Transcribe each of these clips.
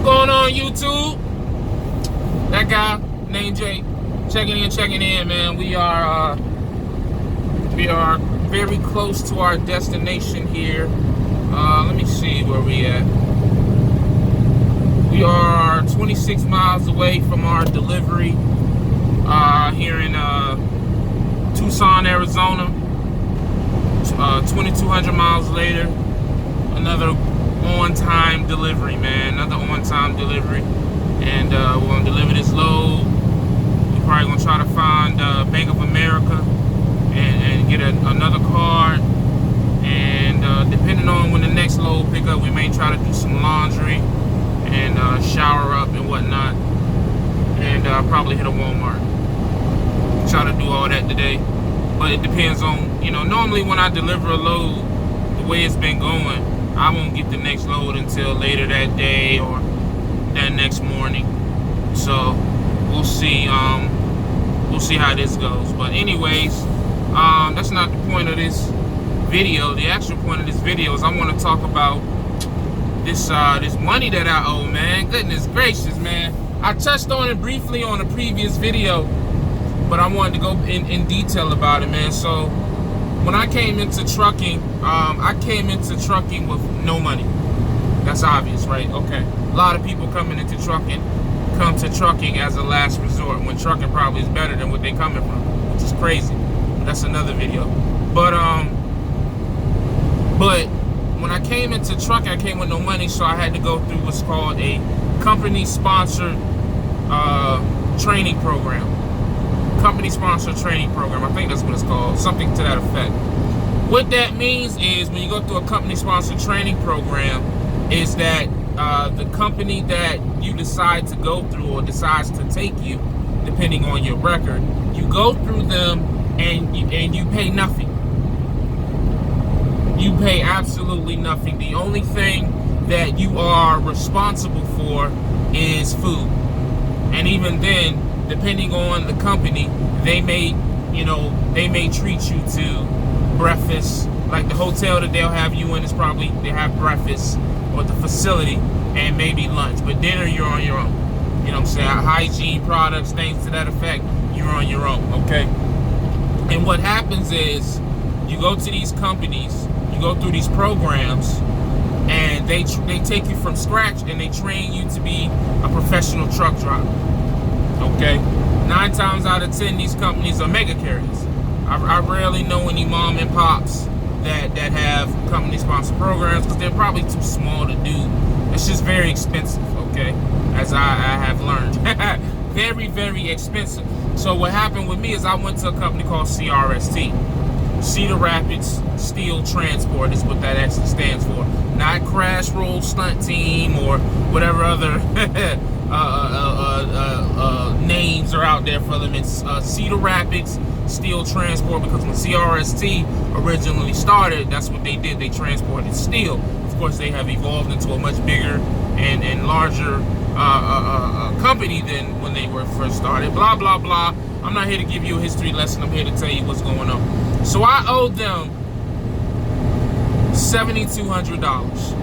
going on, YouTube? That guy named Jay, checking in, man. We are very close to our destination here. Let me see where we at. We are 26 miles away from our delivery here in Tucson, Arizona. 2,200 miles later, another on-time delivery, man. Another on-time delivery. And we're going to deliver this load. We're probably going to try to find Bank of America and get another card. And depending on when the next load pick up, we may try to do some laundry and shower up and whatnot. And probably hit a Walmart. Try to do all that today. But it depends on, you know, normally when I deliver a load, the way it's been going, I won't get the next load until later that day or that next morning. So we'll see how this goes. But anyways, that's not the point of this video. The actual point of this video is I want to talk about this money that I owe, man. Goodness gracious, man. I touched on it briefly on a previous video, but I wanted to go in detail about it, man. So when I came into trucking, I came into trucking with no money. That's obvious, right? Okay. A lot of people coming into trucking come to trucking as a last resort, when trucking probably is better than what they're coming from, which is crazy. That's another video. But when I came into trucking, I came with no money, so I had to go through what's called a company-sponsored training program. Company-sponsored training program. I think that's what it's called. Something to that effect. What that means is when you go through a company-sponsored training program is that the company that you decide to go through or decides to take you, depending on your record, you go through them and you pay nothing. You pay absolutely nothing. The only thing that you are responsible for is food. And even then, depending on the company, they may treat you to breakfast. Like the hotel that they'll have you in is probably, they have breakfast, or the facility, and maybe lunch. But dinner, you're on your own. You know what I'm saying? Hygiene products, things to that effect, you're on your own, okay? And what happens is, you go to these companies, you go through these programs, and they take you from scratch and they train you to be a professional truck driver. Okay, 9 times out of 10, these companies are mega carriers. I rarely know any mom and pops that have company-sponsored programs, because they're probably too small to do. It's just very expensive, okay, as I have learned. Very, very expensive. So what happened with me is I went to a company called CRST. Cedar Rapids Steel Transport is what that actually stands for. Not Crash Roll Stunt Team or whatever other names are out there for them. It's Cedar Rapids Steel Transport, because when CRST originally started, that's what they did. They transported steel. Of course, they have evolved into a much bigger and larger company than when they were first started. Blah, blah, blah. I'm not here to give you a history lesson. I'm here to tell you what's going on. So I owed them $7,200.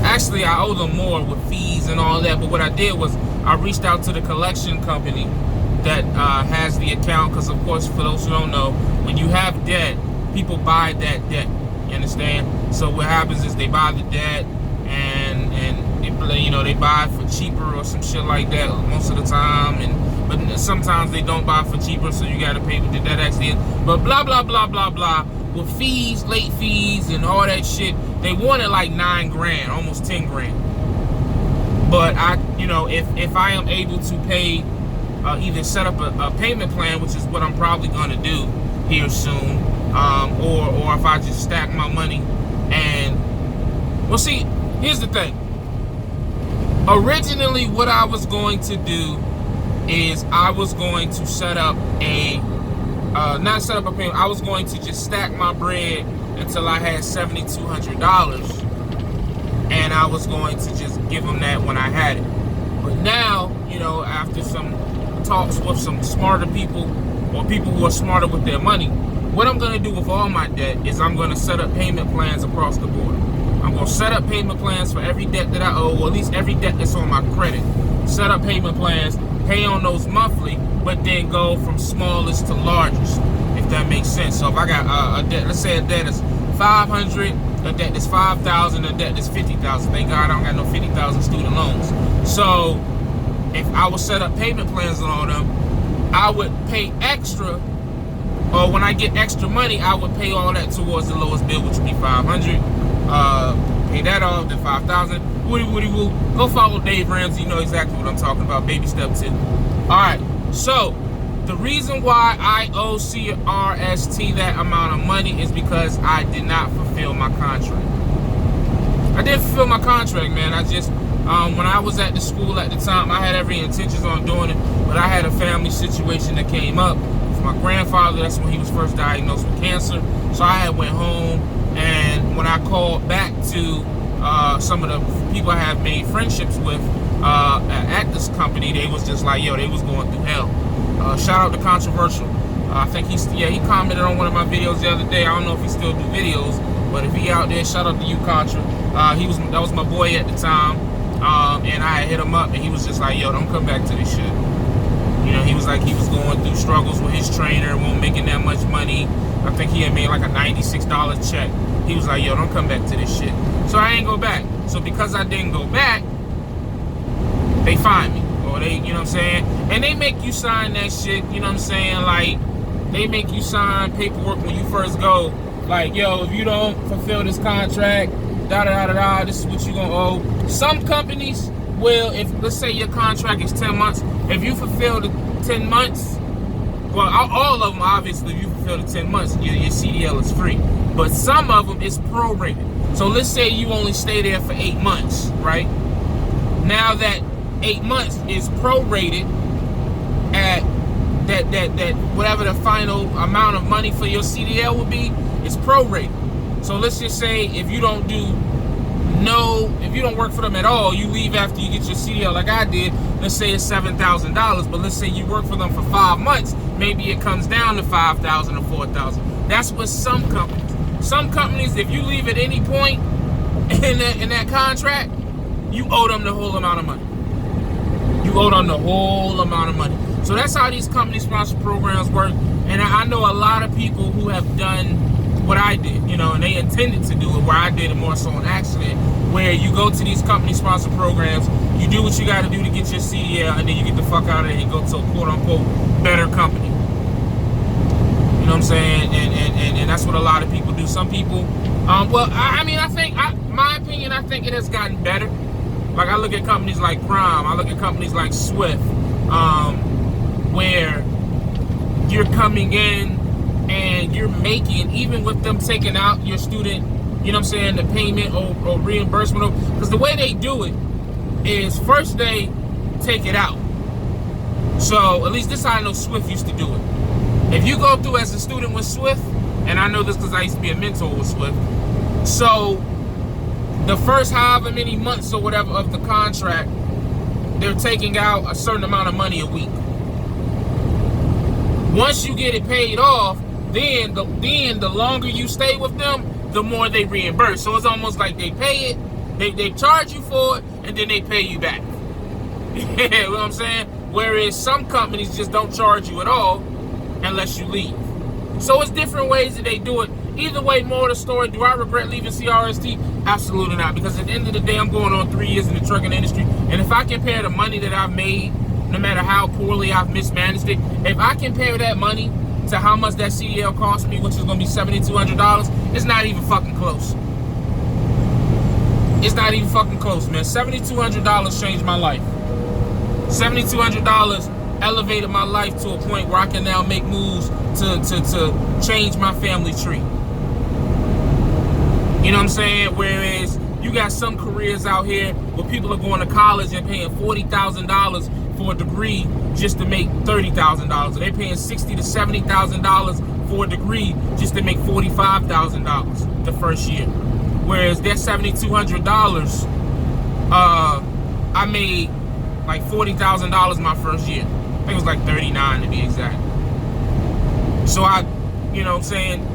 Actually, I owe them more with fees and all that, but what I did was I reached out to the collection company that has the account, because of course, for those who don't know, when you have debt, people buy that debt. You understand? So what happens is they buy the debt and they buy it for cheaper or some shit like that most of the time, but sometimes they don't buy for cheaper, so you got to pay what the debt actually is. But blah blah blah blah blah, with fees, late fees, and all that shit, they wanted like 9 grand, almost 10 grand. But if I am able to pay, either set up a payment plan, which is what I'm probably going to do here soon, or if I just stack my money and, well, see, here's the thing. Originally, what I was going to do is I was going to set up not set up a payment. I was going to just stack my bread until I had $7,200, and I was going to just give them that when I had it. But now, after some talks with some smarter people, or people who are smarter with their money, what I'm going to do with all my debt is I'm going to set up payment plans across the board. I'm going to set up payment plans for every debt that I owe, or at least every debt that's on my credit. Set up payment plans, pay on those monthly, but then go from smallest to largest, if that makes sense. So if I got a debt, let's say a debt is 500, a debt is 5,000, a debt is 50,000. Thank God I don't got no 50,000 student loans. So if I would set up payment plans on them, I would pay extra, or when I get extra money, I would pay all that towards the lowest bill, which would be 500. Pay that off, then 5,000. Woody woo. Go follow Dave Ramsey. You know exactly what I'm talking about. Baby step 2. All right. So the reason why I owe CRST that amount of money is because I did not fulfill my contract. I didn't fulfill my contract, man. I just, when I was at the school at the time, I had every intentions on doing it, but I had a family situation that came up with my grandfather. That's when he was first diagnosed with cancer. So I had went home, and when I called back to some of the people I have made friendships with at this company, they was just like, yo, they was going through hell. Shout out to Controversial. I think he commented on one of my videos the other day. I don't know if he still do videos, but if he out there, shout out to you, Contra. That was my boy at the time, and I had hit him up, and he was just like, yo, don't come back to this shit. You know, he was like, he was going through struggles with his trainer, wasn't making that much money. I think he had made like a $96 check. He was like, yo, don't come back to this shit. So I ain't go back. So because I didn't go back, they fined me. Or they, you know what I'm saying? And they make you sign that shit, you know what I'm saying? Like, they make you sign paperwork when you first go. Like, yo, if you don't fulfill this contract, da-da-da-da-da, this is what you're going to owe. Some companies will, if, let's say your contract is 10 months, if you fulfill the 10 months, well, all of them, obviously, if you fulfill the 10 months, your CDL is free. But some of them is prorated. So let's say you only stay there for 8 months, right? Now that 8 months is prorated at that whatever the final amount of money for your CDL will be, it's prorated. So let's just say if you don't work for them at all, you leave after you get your CDL like I did, let's say it's $7,000, but let's say you work for them for 5 months, maybe it comes down to $5,000 or $4,000. That's what some companies. Some companies, if you leave at any point in that contract, you owe them the whole amount of money. You owe them the whole amount of money. So that's how these company sponsored programs work. And I know a lot of people who have done what I did, you know, and they intended to do it, where I did it more so on accident, where you go to these company sponsored programs, you do what you got to do to get your CDL, and then you get the fuck out of there and go to a quote unquote better company. You know what I'm saying? And that's what a lot of people do. Some people, well, I mean, my opinion, I think it has gotten better. Like, I look at companies like Prime, I look at companies like Swift, where you're coming in and you're making, even with them taking out your student, you know what I'm saying, the payment or reimbursement, because the way they do it is first they take it out. So at least this is how I know Swift used to do it. If you go through as a student with Swift, and I know this because I used to be a mentor with Swift, so the first however many months or whatever of the contract, they're taking out a certain amount of money a week. Once you get it paid off, then the longer you stay with them, the more they reimburse. So it's almost like they pay it, they charge you for it, and then they pay you back. You know what I'm saying? Whereas some companies just don't charge you at all unless you leave. So it's different ways that they do it. Either way, more of the story, do I regret leaving CRST? Absolutely not, because at the end of the day, I'm going on 3 years in the trucking industry, and if I compare the money that I've made, no matter how poorly I've mismanaged it, if I compare that money to how much that CDL cost me, which is going to be $7,200, it's not even fucking close. It's not even fucking close, man. $7,200 changed my life. $7,200 elevated my life to a point where I can now make moves to change my family tree. You know what I'm saying? Whereas you got some careers out here where people are going to college and paying $40,000 for a degree just to make $30,000. They're paying $60,000 to $70,000 for a degree just to make $45,000 the first year. Whereas that $7,200, I made like $40,000 my first year. I think it was like 39 to be exact. So I, you know what I'm saying,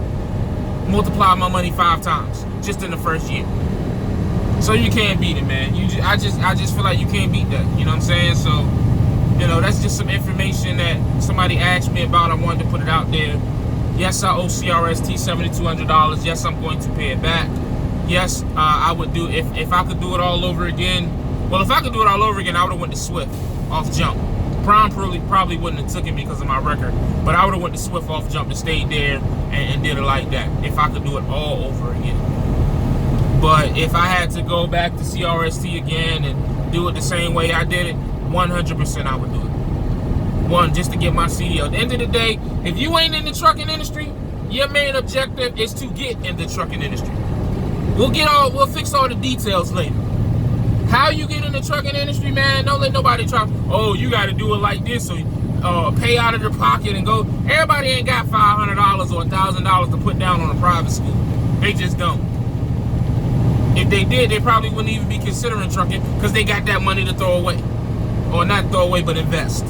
multiplied my money 5 times just in the first year. So you can't beat it, man. I just feel like you can't beat that. You know what I'm saying? So, you know, that's just some information that somebody asked me about. I wanted to put it out there. Yes, I owe CRST $7,200. Yes, I'm going to pay it back. Yes, I would do if I could do it all over again. Well, if I could do it all over again, I would have went to Swift off jump. Prime probably wouldn't have took it because of my record, but I would have went to Swift off jump and stayed there and did it like that if I could do it all over again. But if I had to go back to CRST again and do it the same way I did it, 100% I would do it. Just to get my CDL. At the end of the day, if you ain't in the trucking industry, your main objective is to get in the trucking industry. We'll fix all the details later. How you get in the trucking industry, man, don't let nobody try, oh, you got to do it like this, so pay out of your pocket and go. Everybody ain't got $500 or $1,000 to put down on a private school. They just don't. If they did, they probably wouldn't even be considering trucking because they got that money to throw away. Or not throw away, but invest.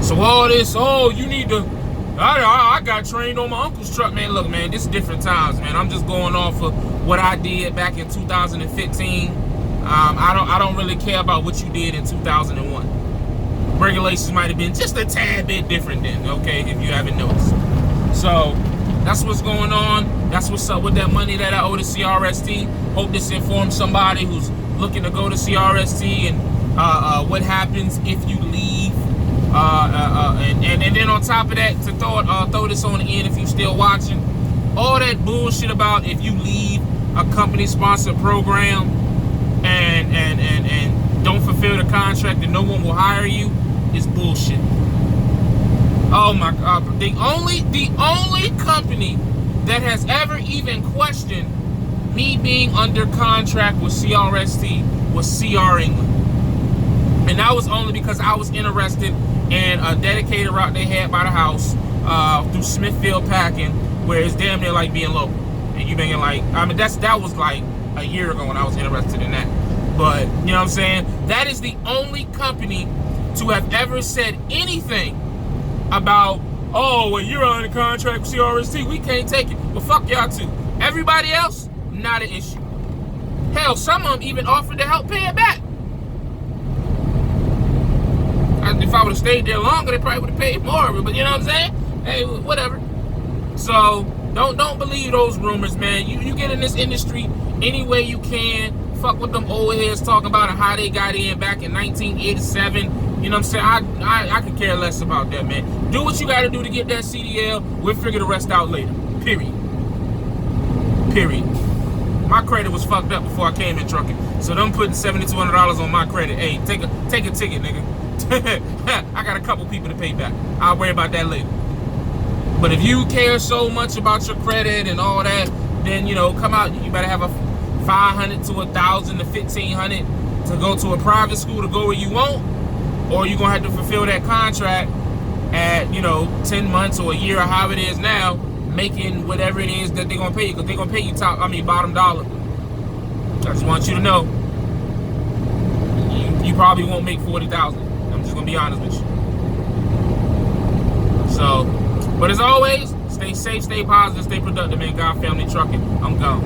So all this, oh, you need to, I got trained on my uncle's truck, man. Look, man, this is different times, man. I'm just going off of what I did back in 2015. I don't really care about what you did in 2001. Regulations might have been just a tad bit different then, okay, if you haven't noticed. So that's what's going on. That's what's up with that money that I owe to CRST. Hope this informs somebody who's looking to go to CRST and what happens if you leave. And then on top of that, to throw this on the end if you're still watching, all that bullshit about if you leave a company-sponsored program and don't fulfill the contract and no one will hire you is bullshit. Oh my God! The only company that has ever even questioned me being under contract with CRST was CR England, and that was only because I was interested in a dedicated route they had by the house through Smithfield Packing, where it's damn near like being local. And you making like, I mean, that was like a year ago when I was interested in that. But you know what I'm saying? That is the only company to have ever said anything about, oh, well, you're on a contract with CRST, we can't take it. Well, fuck y'all too. Everybody else, not an issue. Hell, some of them even offered to help pay it back. If I would have stayed there longer, they probably would have paid more. But you know what I'm saying? Hey, whatever. So don't believe those rumors, man. You get in this industry any way you can. Fuck what them old heads talking about and how they got in back in 1987. You know what I'm saying? I could care less about that, man. Do what you got to do to get that CDL. We'll figure the rest out later. Period. My credit was fucked up before I came in trucking. So them putting $7,200 on my credit. Hey, take a ticket, nigga. I got a couple people to pay back. I'll worry about that later. But if you care so much about your credit and all that, then, you know, come out. You better have a $500 to $1,000 to $1,500 to go to a private school to go where you want, or you're gonna have to fulfill that contract at, you know, 10 months or a year or however it is now, making whatever it is that they're gonna pay you, because they're gonna pay you bottom dollar. I just want you to know, you probably won't make $40,000. I'm just gonna be honest with you. So, but as always, stay safe, stay positive, stay productive, man. God, family, trucking. I'm gone.